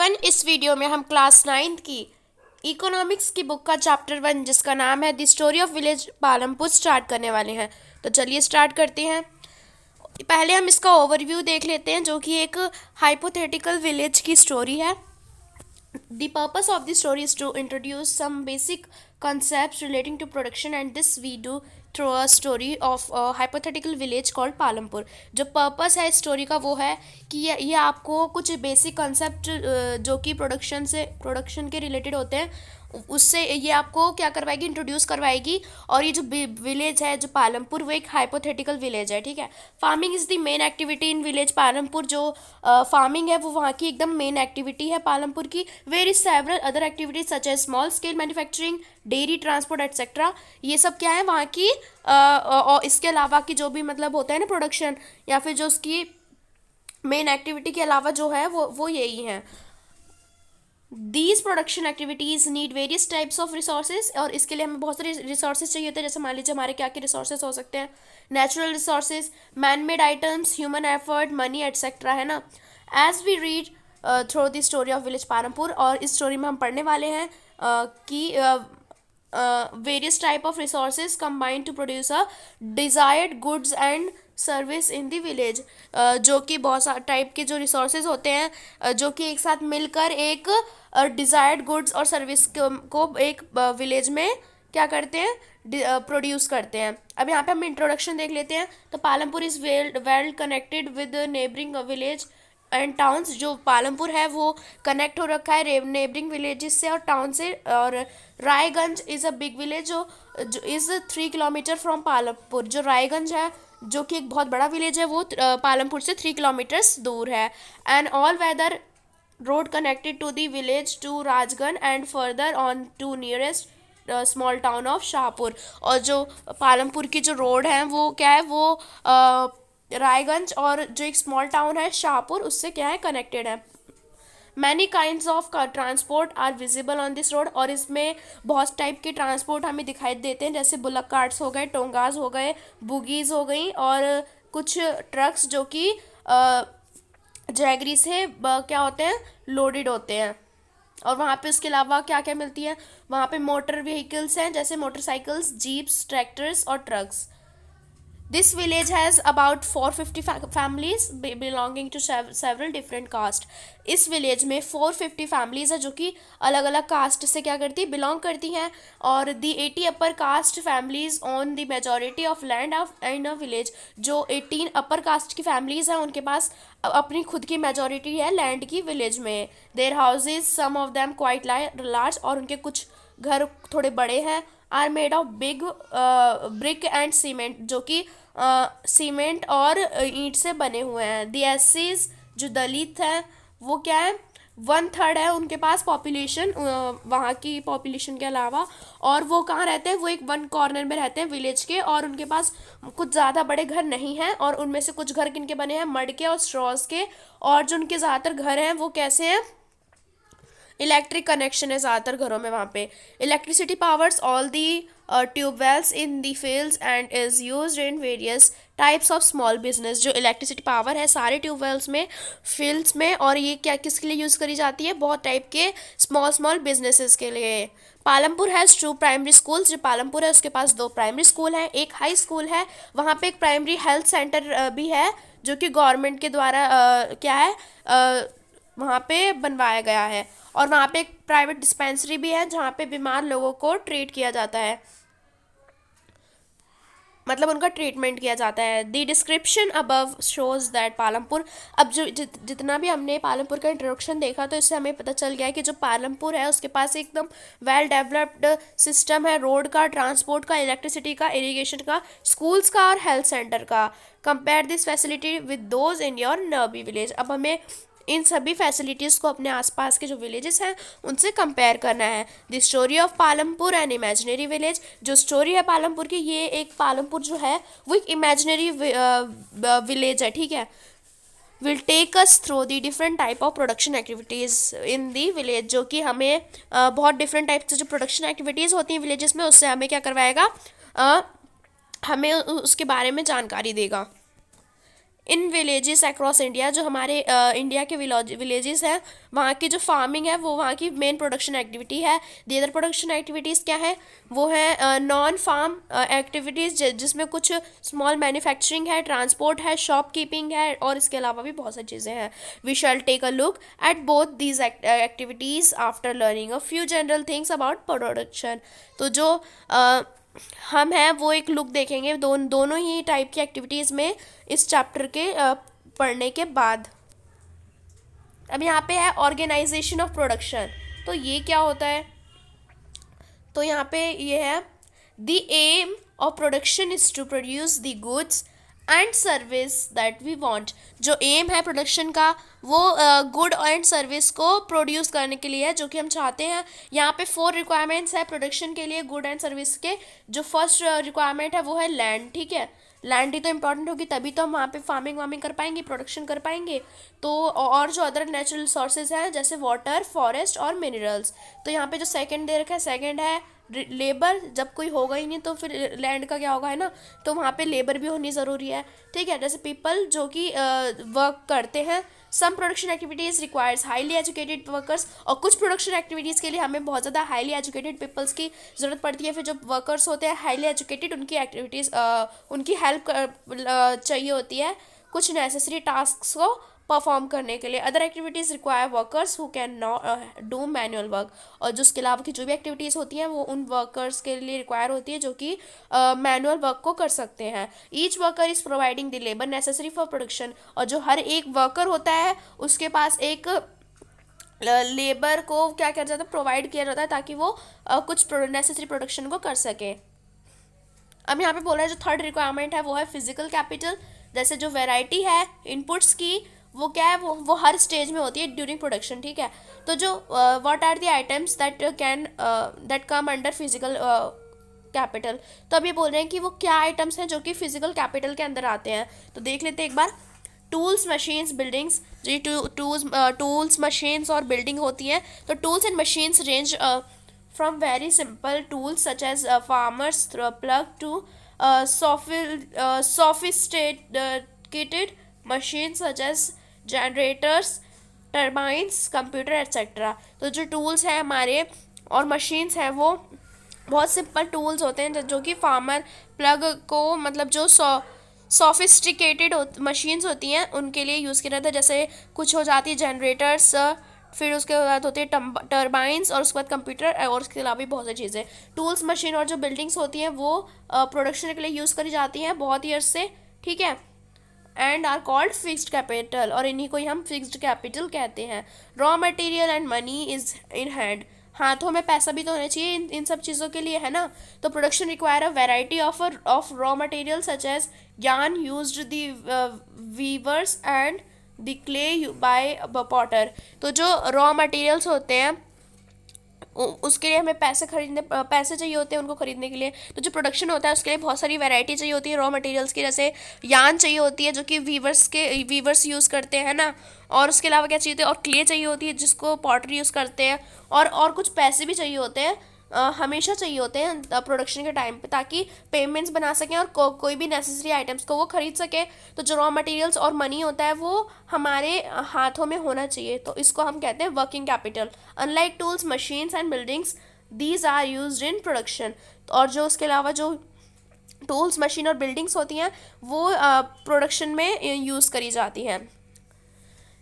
Everyone, इस video में हम क्लास 9th की इकोनॉमिक्स की बुक का चैप्टर 1 जिसका नाम है the story of village Palampur start करने वाले हैं। तो चलिए स्टार्ट करते हैं। पहले हम इसका ओवरव्यू देख लेते हैं, जो कि एक हाइपोथेटिकल विलेज की स्टोरी है। The purpose of the story is to introduce some basic concepts relating to production, and this we do through a story of a hypothetical village called Palampur. जो पर्पस है इस स्टोरी का वो है कि ये आपको कुछ बेसिक कंसेप्ट जो कि प्रोडक्शन के रिलेटेड होते हैं उससे ये आपको क्या करवाएगी, इंट्रोड्यूस करवाएगी। और ये जो विलेज है जो पालमपुर वो एक हाइपोथेटिकल विलेज है, ठीक है। Farming is the main activity in village Palampur. जो फार्मिंग है वो वहाँ की एकदम मेन एक्टिविटी है पालमपुर की। Where is several other activities such as small scale manufacturing, dairy, transport etcetera. ये सब क्या है वहाँ की और इसके अलावा की जो भी मतलब होता है ना प्रोडक्शन, या फिर जो उसकी मेन एक्टिविटी के अलावा जो है वो यही है। These production activities need various types of resources, और इसके लिए हमें बहुत सारे रिसोर्सेज चाहिए होते हैं। जैसे मान लीजिए हमारे क्या क्या रिसोर्सेज हो सकते हैं, natural resources, man made items, human effort, money etcetera, है ना। As we read through the story of village Palampur, और इस स्टोरी में हम पढ़ने वाले हैं कि various type of resources combine to produce a desired goods and service in the village. जो कि बहुत सारे टाइप के जो रिसोर्सेज होते हैं जो कि एक साथ मिलकर एक डिजायर्ड गुड्स और सर्विस को एक विलेज में क्या करते हैं, प्रोड्यूस करते हैं। अब यहाँ पे हम इंट्रोडक्शन देख लेते हैं। तो Palampur is well connected with neighbouring village and towns. जो पालमपुर है वो कनेक्ट हो रखा है नेबरिंग विलेजेस से और टाउन से। और Raiganj is a big village जो इज़ 3 किलोमीटर फ्रॉम पालमपुर। जो रायगंज है जो कि एक बहुत बड़ा विलेज है वो पालमपुर से 3 किलोमीटर्स दूर है। And all weather road connected to the village to Rajganj and further on to nearest small town of Shahpur. और जो पालमपुर की जो रोड है वो क्या है, वो रायगंज और जो एक स्मॉल टाउन है शाहपुर उससे क्या है, कनेक्टेड है। Many kinds of transport are visible on this road. और इसमें बहुत टाइप के ट्रांसपोर्ट हमें दिखाई देते हैं, जैसे बुलक कार्ट्स हो गए, टोंगाज हो गए, बुगीज हो गई, और कुछ ट्रक्स जो कि जैगरी से क्या होते हैं, लोडेड होते हैं। और वहाँ पे उसके अलावा क्या क्या मिलती है, वहाँ पे मोटर व्हीकल्स हैं जैसे मोटरसाइकिल्स, जीप्स, ट्रैक्टर्स और trucks. This village has about 450 families belonging to several different caste। इस विलेज में 450 फैमिलीज है जो कि अलग अलग कास्ट से क्या करती है, बिलोंग करती हैं। और दी 80 upper caste families on the majority of land of in a village. जो 18 अपर कास्ट की फैमिलीज हैं उनके पास अपनी खुद की मेजोरिटी है लैंड की विलेज में। There houses some of them quite large, और उनके कुछ घर थोड़े बड़े हैं। Are made of big brick and cement, जो कि सीमेंट और ईंट से बने हुए हैं। दी एससीज जो दलित हैं वो क्या है, 1/3 है उनके पास पॉपुलेशन वहाँ की पॉपुलेशन के अलावा। और वो कहाँ रहते हैं, वो एक वन कॉर्नर में रहते हैं विलेज के, और उनके पास कुछ ज़्यादा बड़े घर नहीं हैं। और उनमें से कुछ घर किनके बने हैं, मड के और स्ट्रॉज के। और जो उनके ज़्यादातर घर हैं वो कैसे हैं, इलेक्ट्रिक कनेक्शन है ज़्यादातर घरों में वहाँ पे। Electricity powers all the tube wells in the fields and is used in various types of small business. जो इलेक्ट्रिसिटी पावर है सारे ट्यूबवेल्स में, फील्ड्स में, और ये क्या किसके लिए यूज़ करी जाती है, बहुत टाइप के स्मॉल बिजनेसेस के लिए। Palampur has 2 primary schools. जो पालमपुर है उसके पास 2 प्राइमरी स्कूल हैं, एक हाई स्कूल है। वहाँ पे एक प्राइमरी हेल्थ सेंटर भी है जो कि गवर्नमेंट के द्वारा क्या है वहाँ पे बनवाया गया है। और वहाँ पे एक प्राइवेट डिस्पेंसरी भी है जहाँ पे बीमार लोगों को ट्रीट किया जाता है, मतलब उनका ट्रीटमेंट किया जाता है। The description above shows that Palampur. अब जो जितना भी हमने पालमपुर का इंट्रोडक्शन देखा तो इससे हमें पता चल गया कि जो पालमपुर है उसके पास एकदम वेल डेवलप्ड सिस्टम है, रोड का, ट्रांसपोर्ट का, इलेक्ट्रिसिटी का, इरिगेशन का, स्कूल्स का और हेल्थ सेंटर का। Compare this facility with those in your nearby village. अब हमें इन सभी फैसिलिटीज़ को अपने आसपास के जो विलेजेस हैं उनसे कंपेयर करना है। The story of Palampur and imaginary village. जो स्टोरी है पालमपुर की, ये एक पालमपुर जो है वो एक इमेजिनरी विलेज है, ठीक है। Will take us through the different type of production activities in the village. जो कि हमें बहुत डिफरेंट टाइप से जो प्रोडक्शन एक्टिविटीज़ होती हैं विलेजेस में उससे हमें क्या करवाएगा, हमें उसके बारे में जानकारी देगा। इन विलेजेस अक्रॉस इंडिया, जो हमारे इंडिया के विलेजेस हैं, वहाँ की जो फार्मिंग है वो वहाँ की मेन प्रोडक्शन एक्टिविटी है। दी अदर प्रोडक्शन एक्टिविटीज़ क्या है, वो है नॉन फार्म एक्टिविटीज़, जिसमें कुछ स्मॉल मैन्युफैक्चरिंग है, ट्रांसपोर्ट है, शॉपकीपिंग है, और इसके अलावा भी बहुत सारी चीज़ें हैं। We shall take a look at both these activities after learning a few general things about production. तो जो हम हैं वो एक लुक देखेंगे दोनों ही टाइप की एक्टिविटीज़ में इस चैप्टर के पढ़ने के बाद। अब यहाँ पे है ऑर्गेनाइजेशन ऑफ प्रोडक्शन। तो ये क्या होता है, तो यहाँ पे ये है the aim of production is to produce the goods and service that we want. जो एम है प्रोडक्शन का वो गुड एंड सर्विस को प्रोड्यूस करने के लिए है, जो कि हम चाहते हैं। यहाँ पे 4 रिक्वायरमेंट्स है प्रोडक्शन के लिए गुड एंड सर्विस के। जो फर्स्ट रिक्वायरमेंट है वो है लैंड, ठीक है। लैंड ही तो इंपॉर्टेंट होगी, तभी तो हम वहाँ पे फार्मिंग वार्मिंग कर पाएंगे, प्रोडक्शन कर पाएंगे। तो और जो अदर नेचुरल रिसोर्सेज हैं जैसे वाटर, फॉरेस्ट और मिनरल्स। तो यहाँ पे जो सेकंड दे रखा है, सेकंड है लेबर। जब कोई होगा ही नहीं तो फिर लैंड का क्या होगा, है ना। तो वहाँ पे लेबर भी होनी ज़रूरी है, ठीक है। जैसे पीपल जो कि वर्क करते हैं। Some production activities requires highly educated workers, और कुछ प्रोडक्शन एक्टिविटीज़ के लिए हमें बहुत ज़्यादा हाईली एजुकेटेड पीपल्स की ज़रूरत पड़ती है। फिर जो वर्कर्स होते हैं हाईली एजुकेटेड, उनकी एक्टिविटीज़ उनकी हेल्प चाहिए होती है कुछ नेसेसरी टास्क को परफॉर्म करने के लिए। Other activities require workers who can do manual work, और जो उसके अलावा की जो भी एक्टिविटीज़ होती हैं वो उन वर्कर्स के लिए रिक्वायर होती है जो कि मैनुअल वर्क को कर सकते हैं। Each worker is providing the labour necessary for production, और जो हर एक वर्कर होता है उसके पास एक लेबर को क्या किया जाता है, प्रोवाइड किया जाता है, ताकि वो कुछ नेसेसरी प्रोडक्शन को कर सके। अब यहाँ पे बोल रहा है जो थर्ड रिक्वायरमेंट है वो है फिजिकल कैपिटल। जैसे जो वैरायटी है इनपुट्स की वो क्या है, वो हर स्टेज में होती है ड्यूरिंग प्रोडक्शन, ठीक है। तो जो what are the items that come under physical capital. तो अब ये बोल रहे हैं कि वो क्या आइटम्स हैं जो कि फिजिकल कैपिटल के अंदर आते हैं। तो देख लेते हैं एक बार। Tools, machines, buildings. जो ये टूल्स, मशीन्स और बिल्डिंग होती हैं। तो tools and machines range from very simple tools such as farmers plug to sophisticated machines such as generators, turbines, computer etc. तो जो टूल्स हैं हमारे और मशीन्स हैं वो बहुत सिंपल टूल्स होते हैं जो कि फार्मर प्लग को मतलब जो सोफिस्टिकेटेड मशीन्स होती हैं उनके लिए यूज़ किया जाता है। जैसे कुछ हो जाती है जनरेटर्स, फिर उसके बाद होती है टर्बाइंस, और उसके बाद कंप्यूटर, और उसके अलावा भी बहुत सारी चीज़ें। टूल्स, मशीन और जो बिल्डिंग्स होती हैं वो प्रोडक्शन के लिए यूज़ करी जाती हैं बहुत ईयर्स से, ठीक है। And are called fixed capital, और इन्हीं को ही हम फिक्स्ड कैपिटल कहते हैं। Raw material and money is in hand. हाथों में पैसा भी तो होना चाहिए इन सब चीज़ों के लिए, है ना। तो production require a variety of raw material such as yarn used the weavers and the clay by potter। तो जो रॉ मटेरियल्स होते हैं उसके लिए हमें पैसे चाहिए होते हैं उनको खरीदने के लिए। तो जो प्रोडक्शन होता है उसके लिए बहुत सारी वैरायटी चाहिए होती है रॉ मटेरियल्स की। जैसे यान चाहिए होती है जो कि वीवर्स यूज़ करते हैं ना, और उसके अलावा क्या चाहिए होती है, और क्ले चाहिए होती है जिसको पॉटर यूज़ करते हैं, और कुछ पैसे भी चाहिए होते हैं, हमेशा चाहिए होते हैं प्रोडक्शन के टाइम पे, ताकि पेमेंट्स बना सकें और कोई भी नेसेसरी आइटम्स को वो खरीद सके। तो जो रॉ मटेरियल्स और मनी होता है वो हमारे हाथों में होना चाहिए, तो इसको हम कहते हैं working capital. Unlike tools, machines and buildings, these are used in production. और जो उसके अलावा जो टूल्स, मशीन और बिल्डिंग्स होती हैं वो प्रोडक्शन में यूज़ करी जाती हैं।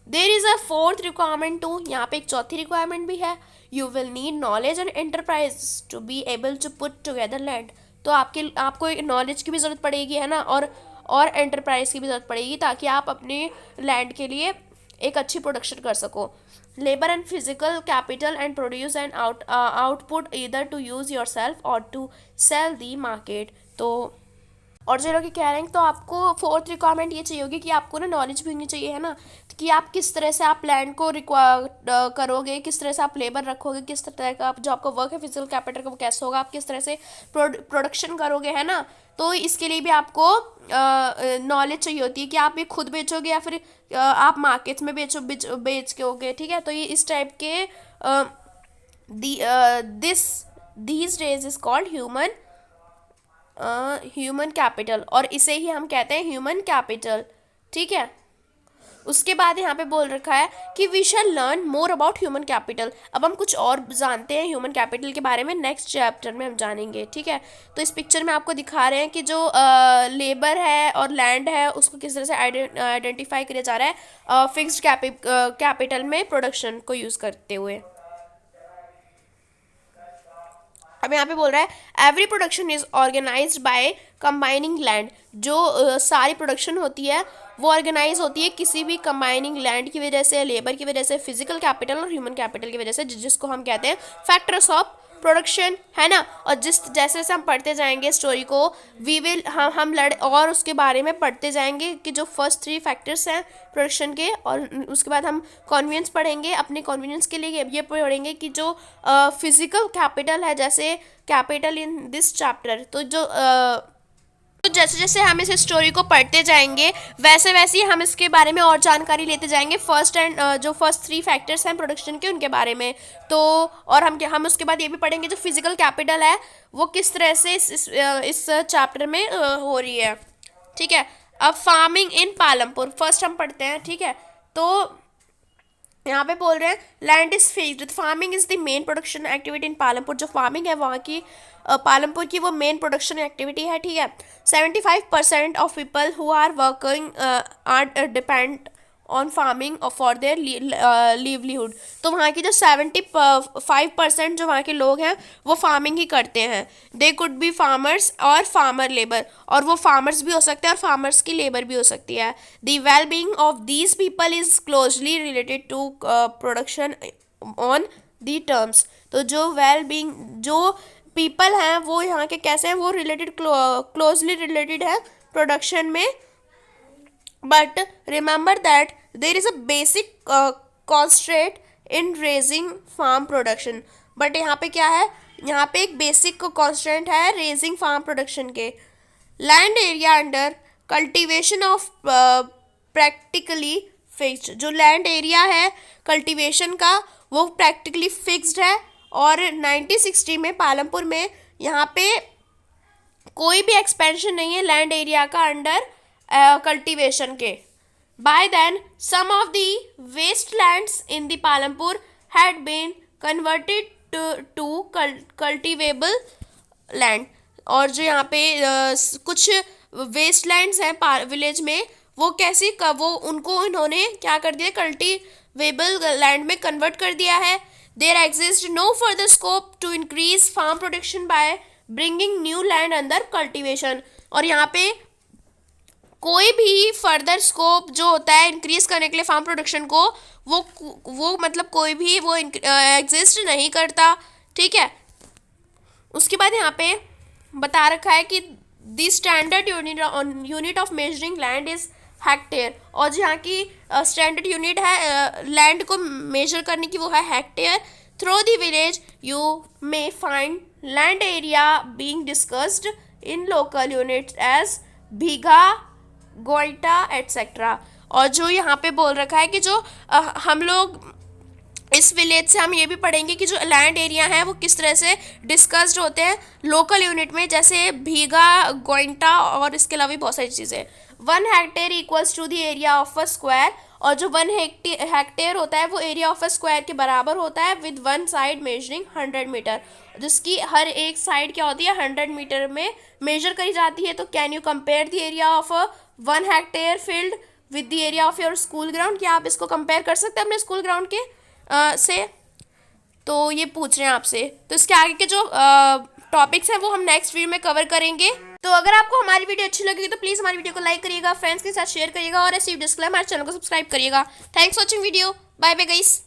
There is a fourth requirement too, यहाँ पे एक चौथी रिक्वायरमेंट भी है। You will need knowledge and enterprise to be able to put together land. तो आपको नॉलेज की भी ज़रूरत पड़ेगी, है ना, और एंटरप्राइज की भी ज़रूरत पड़ेगी, ताकि आप अपने लैंड के लिए एक अच्छी प्रोडक्शन कर सको। Labour and physical capital and produce and output either to use yourself और टू सेल दी मार्केट। तो और जो लोग कह रहे हैं तो आपको फोर्थ रिक्वायरमेंट ये चाहिए होगी कि आपको ना नॉलेज भी होनी चाहिए, है ना, कि आप किस तरह से आप लैंड को करोगे, किस तरह से आप लेबर रखोगे, किस तरह का आप जो आपका वर्क है फिजिकल कैपिटल का वो कैसे होगा, आप किस तरह से प्रोडक्शन करोगे, है ना। तो इसके लिए भी आपको नॉलेज चाहिए होती है कि आप ये खुद बेचोगे या फिर आप मार्केट्स में बेच के होगे, ठीक है। तो ये इस टाइप के these days is called human capital, और इसे ही हम कहते हैं ह्यूमन कैपिटल, ठीक है। उसके बाद यहाँ पे बोल रखा है कि we shall learn more about human capital. अब हम कुछ और जानते हैं ह्यूमन कैपिटल के बारे में, नेक्स्ट चैप्टर में हम जानेंगे, ठीक है। तो इस पिक्चर में आपको दिखा रहे हैं कि जो लेबर है और लैंड है उसको किस तरह से आइडेंटिफाई किया जा रहा है फिक्स्ड कैपिटल में प्रोडक्शन को यूज़ करते हुए। अब यहाँ पे बोल रहा है every production is organised by combining land. जो सारी प्रोडक्शन होती है वो ऑर्गेनाइज होती है किसी भी कंबाइनिंग लैंड की वजह से, लेबर की वजह से, फिजिकल कैपिटल और ह्यूमन कैपिटल की वजह से, जिसको हम कहते हैं फैक्टर्स ऑफ प्रोडक्शन, है ना। और जैसे जैसे हम पढ़ते जाएंगे स्टोरी को, वी विल हम और उसके बारे में पढ़ते जाएंगे कि जो फर्स्ट 3 फैक्टर्स हैं प्रोडक्शन के, और उसके बाद हम कन्वीनियंस पढ़ेंगे। अपने कन्वीनियंस के लिए ये पढ़ेंगे कि जो फिजिकल कैपिटल है, जैसे कैपिटल इन दिस चैप्टर, तो जैसे जैसे हम इस स्टोरी को पढ़ते जाएंगे वैसे वैसे ही हम इसके बारे में और जानकारी लेते जाएंगे, जो फर्स्ट 3 फैक्टर्स हैं प्रोडक्शन के उनके बारे में। तो और हम उसके बाद ये भी पढ़ेंगे जो फिजिकल कैपिटल है वो किस तरह से इस चैप्टर में हो रही है, ठीक है। अब फार्मिंग इन पालमपुर फर्स्ट हम पढ़ते हैं, ठीक है। तो यहाँ पे बोल रहे हैं land is fixed, farming is the main production activity in Palampur. जो फार्मिंग है वहाँ की पालमपुर की वो मेन प्रोडक्शन एक्टिविटी है, ठीक है। 75% of people who are working are depend on farming for their livelihood. तो वहाँ की जो 75% जो वहाँ के लोग हैं वो फार्मिंग ही करते हैं। दे कुड बी फार्मर्स और फार्मर लेबर, और वो फार्मर्स भी हो सकते हैं और फार्मर्स की लेबर भी हो सकती है। The well being of these people is closely related to production on the terms. तो जो वेल बीइंग जो पीपल हैं वो यहाँ के कैसे हैं, वो क्लोजली रिलेटेड है प्रोडक्शन में। But remember that there is a basic constraint in raising farm production. But यहाँ पे क्या है, यहाँ पे एक बेसिक constraint है raising farm production के। Land area under cultivation of practically fixed। जो land area है cultivation का वो practically fixed है, और 1960 में पालमपुर में यहाँ पे कोई भी एक्सपेंशन नहीं है लैंड एरिया का अंडर कल्टीवेशन के। By then some of the waste lands in the Palampur had been converted to cultivable land. और जो यहाँ पे कुछ वेस्ट लैंड्स हैं विलेज में, वो उनको इन्होंने क्या कर दिया, कल्टीवेबल लैंड में कन्वर्ट कर दिया है। There exist no further scope to increase farm production by bringing new land under cultivation. और यहाँ पे कोई भी फर्दर स्कोप जो होता है इंक्रीज करने के लिए फार्म प्रोडक्शन को, वो मतलब कोई भी वो एग्जिस्ट नहीं करता, ठीक है। उसके बाद यहाँ पे बता रखा है कि the standard unit of measuring land is hectare. और जो यहाँ की स्टैंडर्ड यूनिट है लैंड को मेजर करने की वो है hectare. Through the village you may find land area being discussed in local units as bigha, goita et cetera. और जो यहाँ पे बोल रखा है कि जो हम लोग इस विलेज से हम ये भी पढ़ेंगे कि जो लैंड एरिया है वो किस तरह से डिस्कस्ड होते हैं लोकल यूनिट में, जैसे भीगा, गोइंटा और इसके अलावा भी बहुत सारी चीज़ें। 1 hectare equals to the area of a square. और जो 1 हेक्टेयर होता है वो एरिया ऑफ अ स्क्वायर के बराबर होता है, विद 1 साइड मेजरिंग 100 मीटर, जिसकी हर एक साइड क्या होती है 100 मीटर में मेजर करी जाती है। तो can you compare the area of 1 hectare field with the area of your school ground. क्या आप इसको कंपेयर कर सकते हैं अपने स्कूल ग्राउंड के से? तो ये पूछ रहे हैं आपसे। तो इसके आगे के जो टॉपिक्स हैं वो हम नेक्स्ट वीडियो में कवर करेंगे। तो अगर आपको हमारी वीडियो अच्छी लगेगी तो प्लीज़ हमारी वीडियो को लाइक करिएगा, फ्रेंड्स के साथ शेयर करिएगा, और ऐसे वीडियोस के लिए हमारे चैनल को सब्सक्राइब करिएगा। Thanks for watching video. Bye bye guys.